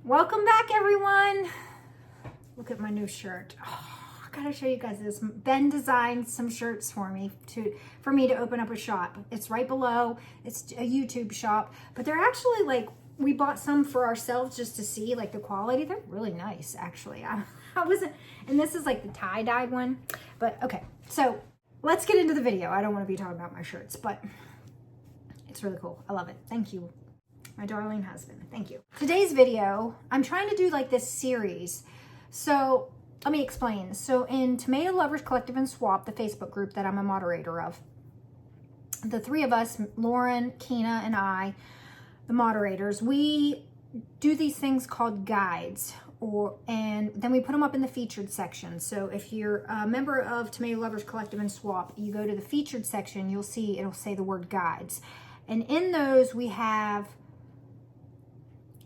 Welcome back, everyone. Look at my new shirt. Oh, I gotta show you guys this. Ben designed some shirts for me to open up a shop. It's right below. It's a YouTube shop, but they're actually like, we bought some for ourselves just to see like the quality. They're really nice, actually. I wasn't, and this is like the tie-dye one, but okay. So let's get into the video. I don't want to be talking about my shirts, but it's really cool. I love it. Thank you, my darling husband. Thank you. Today's video, I'm trying to do like this series. So let me explain. So in Tomato Lovers Collective and Swap, the Facebook group that I'm a moderator of, the three of us, Lauren, Keena, and I, the moderators, we do these things called guides, and then we put them up in the featured section. So if you're a member of Tomato Lovers Collective and Swap, you go to the featured section, you'll see it'll say the word guides. And in those we have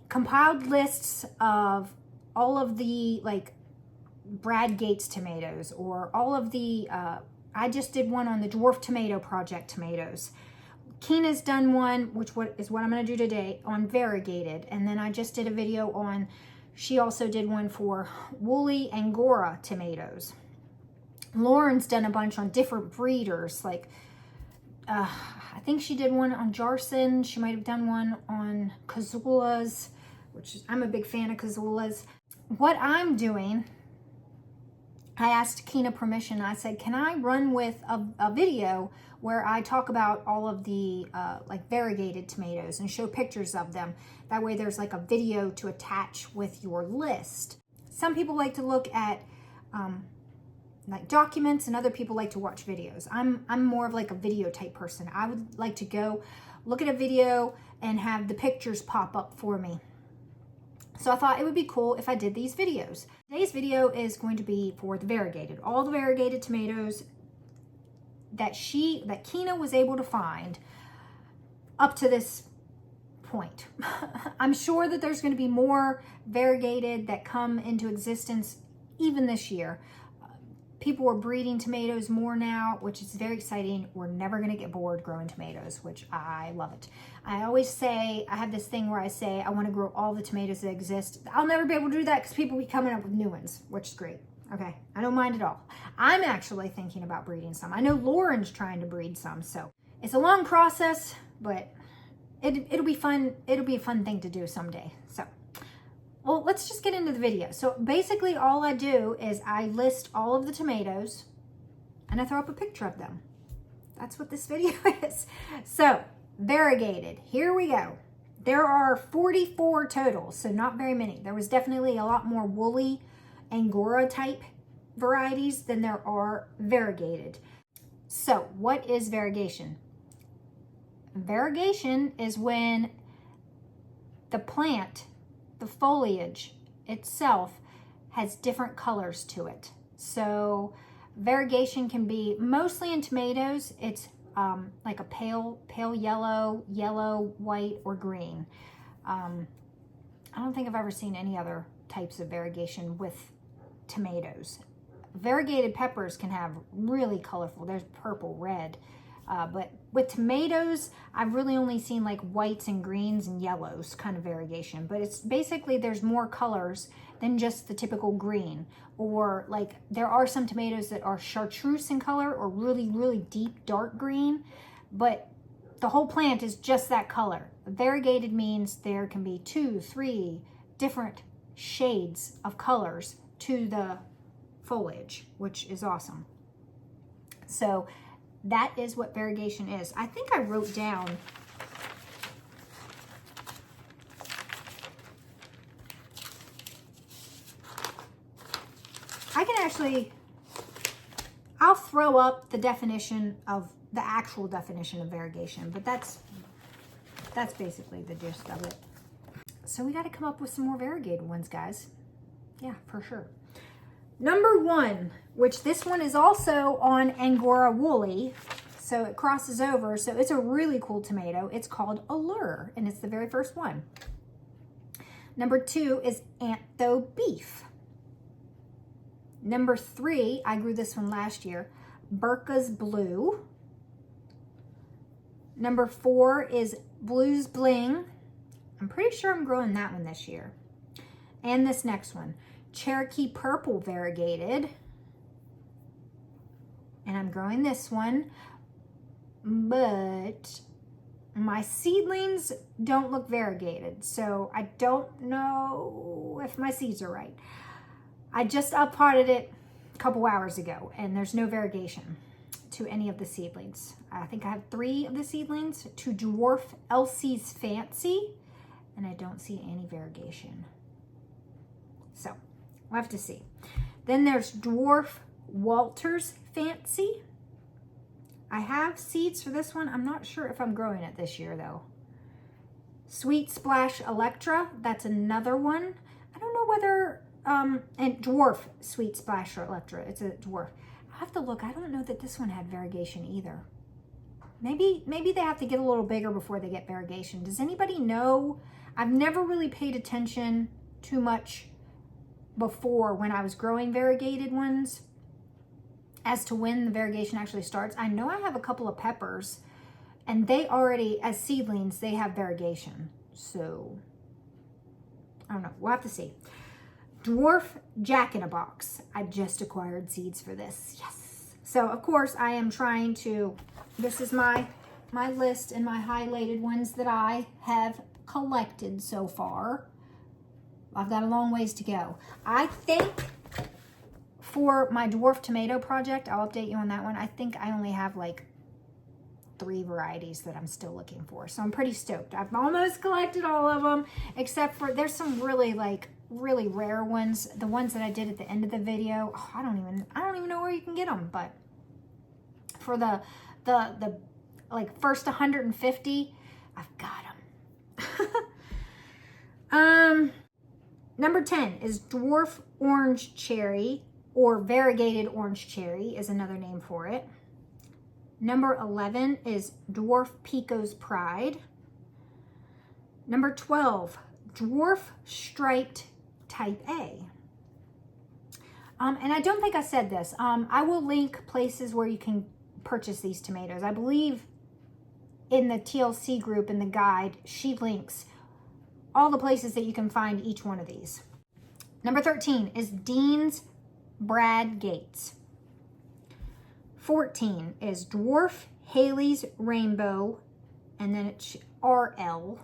compiled lists of all of the like Brad Gates tomatoes, or all of the, I just did one on the Dwarf Tomato Project tomatoes. Keena's done one, which is what I'm going to do today, on Variegated. And then I just did a video on, she also did one for Woolly Angora tomatoes. Lauren's done a bunch on different breeders, like I think she did one on Jarson. She might have done one on Cazulas, which is, I'm a big fan of Cazulas. What I'm doing, I asked Keena permission. I said, can I run with a video where I talk about all of the like variegated tomatoes and show pictures of them? That way there's like a video to attach with your list. Some people like to look at like documents, and other people like to watch videos. I'm more of like a video type person. I would like to go look at a video and have the pictures pop up for me. So I thought it would be cool if I did these videos. Today's video is going to be for the variegated, all the variegated tomatoes that Keena was able to find up to this point. I'm sure that there's going to be more variegated that come into existence even this year. People are breeding tomatoes more now, which is very exciting. We're never going to get bored growing tomatoes, which I love it. I always say, I have this thing where I say I want to grow all the tomatoes that exist. I'll never be able to do that because people be coming up with new ones, which is great. Okay, I don't mind at all. I'm actually thinking about breeding some. I know Lauren's trying to breed some, so it's a long process, but it'll be fun. It'll be a fun thing to do someday. So, well, let's just get into the video. So basically all I do is I list all of the tomatoes and I throw up a picture of them. That's what this video is. So variegated, here we go. There are 44 total, so not very many. There was definitely a lot more woolly Angora type varieties than there are variegated. So what is variegation? Variegation is when the plant, the foliage itself, has different colors to it. So variegation can be, mostly in tomatoes, it's like a pale yellow, white, or green. I don't think I've ever seen any other types of variegation with tomatoes. Variegated peppers can have really colorful, there's purple, red. But with tomatoes, I've really only seen like whites and greens and yellows kind of variegation. But it's basically, there's more colors than just the typical green. Or like there are some tomatoes that are chartreuse in color or really deep dark green. But the whole plant is just that color. Variegated means there can be 2, 3 different shades of colors to the foliage, which is awesome. So that is what variegation is. I think I wrote down, I can actually, I'll throw up the definition of, the actual definition of variegation, but that's basically the gist of it. So we got to come up with some more variegated ones, guys. Yeah, for sure. Number 1, which this one is also on Angora Woolly, so it crosses over, so it's a really cool tomato. It's called Allure, and it's the very first one. Number 2 is Antho Beef. Number 3, I grew this one last year, Burka's Blue. Number 4 is Blues Bling. I'm pretty sure I'm growing that one this year. and this next one. Cherokee Purple Variegated. And I'm growing this one, but my seedlings don't look variegated, so I don't know if my seeds are right. I just uppotted it a couple hours ago, and there's no variegation to any of the seedlings. I think I have 3 of the seedlings to Dwarf Elsie's Fancy, and I don't see any variegation. So we'll have to see. Then there's Dwarf Walter's Fancy. I have seeds for this one. I'm not sure if I'm growing it this year though. Sweet Splash Electra, that's another one. I don't know whether, and Dwarf Sweet Splash Electra, it's a dwarf. I have to look, I don't know that this one had variegation either. Maybe they have to get a little bigger before they get variegation. Does anybody know? I've never really paid attention too much before when I was growing variegated ones as to when the variegation actually starts. I know I have a couple of peppers and they already, as seedlings, they have variegation. So, I don't know. We'll have to see. Dwarf Jack-in-a-Box. I just acquired seeds for this. Yes. So, of course, I am trying to, this is my list and my highlighted ones that I have collected so far. I've got a long ways to go. I think for my dwarf tomato project, I'll update you on that one. I think I only have like 3 varieties that I'm still looking for. So I'm pretty stoked. I've almost collected all of them, except for there's some really rare ones. The ones that I did at the end of the video, oh, I don't even know where you can get them, but for the like first 150, I've got them. Number 10 is Dwarf Orange Cherry, or Variegated Orange Cherry is another name for it. Number 11 is Dwarf Pico's Pride. Number 12, Dwarf Striped Type A. And I don't think I said this. I will link places where you can purchase these tomatoes. I believe in the TLC group in the guide, she links all the places that you can find each one of these. Number 13 is Dean's Brad Gates. 14 is Dwarf Haley's Rainbow, and then it's RL.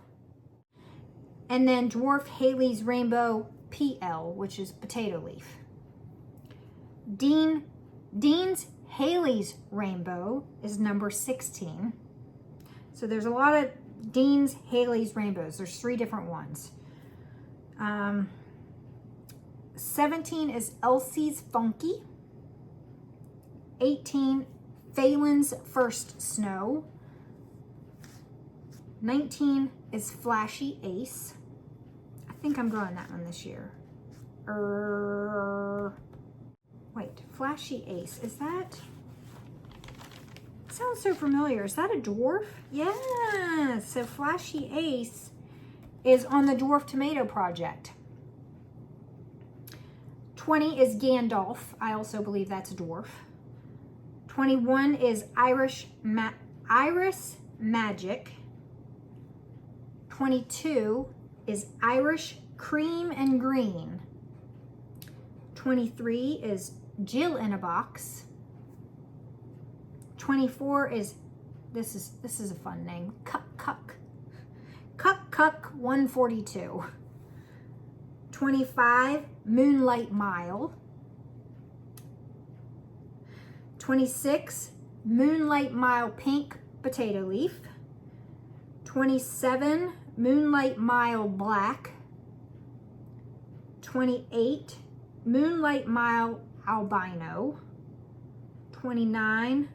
And then Dwarf Haley's Rainbow PL, which is potato leaf. Dean's Haley's Rainbow is number 16. So there's a lot of Dean's Haley's Rainbows. There's 3 different ones. 17 is Elsie's Funky. 18, Phelan's First Snow. 19 is Flashy Ace. I think I'm growing that one this year. Wait, Flashy Ace, is that? It sounds so familiar. Is that a dwarf? Yeah, so Flashy Ace is on the Dwarf Tomato Project. 20 is Gandalf. I also believe that's a dwarf. 21 is Iris Magic. 22 is Irish Cream and Green. 23 is Jill in a Box. 24 is, this is a fun name, Cuck 142. 25, Moonlight Mile. 26, Moonlight Mile Pink Potato Leaf. 27, Moonlight Mile Black. 28, Moonlight Mile Albino. 29,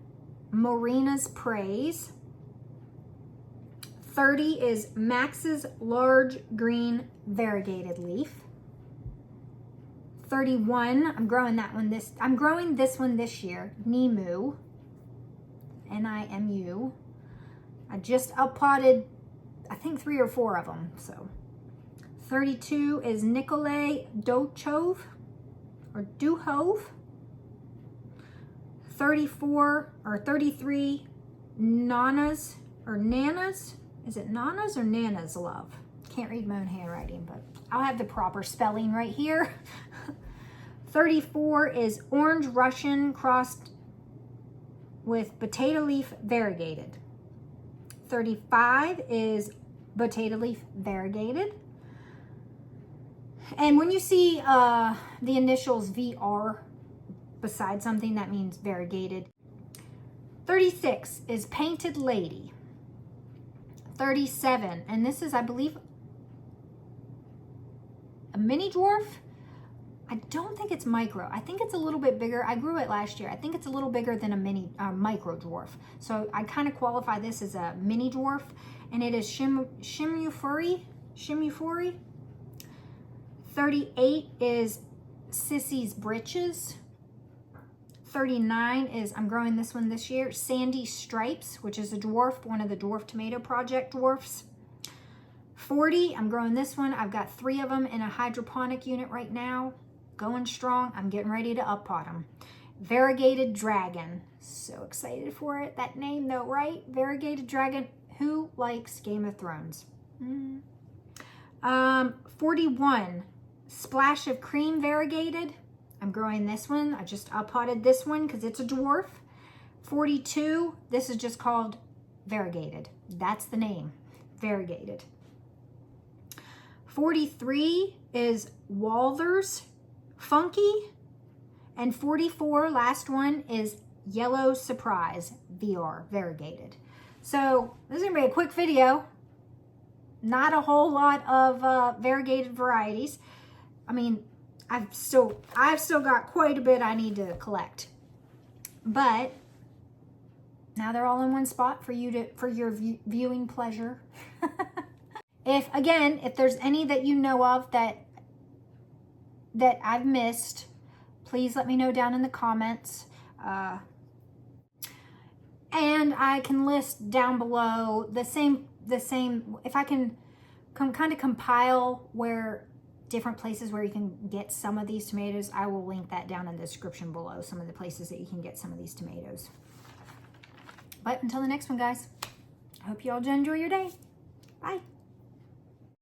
Marina's Praise. 30 is Max's Large Green Variegated Leaf. 31, I'm growing this one this year, Nimu, Nimu. I just uppotted, I think 3 or 4 of them, so. 32 is Nikolay Duhov, or Duhov. 33, Nanas, or Nanas. Is it Nanas or Nana's Love? Can't read my own handwriting, but I'll have the proper spelling right here. 34 is Orange Russian crossed with potato leaf variegated. 35 is potato leaf variegated. And when you see the initials VR beside something, that means variegated. 36 is Painted Lady. 37, and this is, I believe, a mini dwarf. I don't think it's micro. I think it's a little bit bigger. I grew it last year. I think it's a little bigger than a micro dwarf. So I kind of qualify this as a mini dwarf, and it is Shimufuri. 38 is Sissy's Britches. 39 is, I'm growing this one this year, Sandy Stripes, which is a dwarf, one of the Dwarf Tomato Project dwarfs. 40, I'm growing this one. I've got 3 of them in a hydroponic unit right now. Going strong. I'm getting ready to up-pot them. Variegated Dragon. So excited for it. That name though, right? Variegated Dragon. Who likes Game of Thrones? 41, Splash of Cream Variegated. I'm growing this one. I just up-potted this one because it's a dwarf. 42, this is just called Variegated. That's the name, Variegated. 43 is Walther's Funky. And 44, last one, is Yellow Surprise VR, Variegated. So this is gonna be a quick video. Not a whole lot of variegated varieties. I mean, I've still got quite a bit I need to collect, but now they're all in one spot for your viewing pleasure. If there's any that you know of that I've missed, please let me know down in the comments. And I can list down below the same, if I can kind of compile where different places where you can get some of these tomatoes, I will link that down in the description below, some of the places that you can get some of these tomatoes. But until the next one, guys, I hope you all enjoy your day. Bye.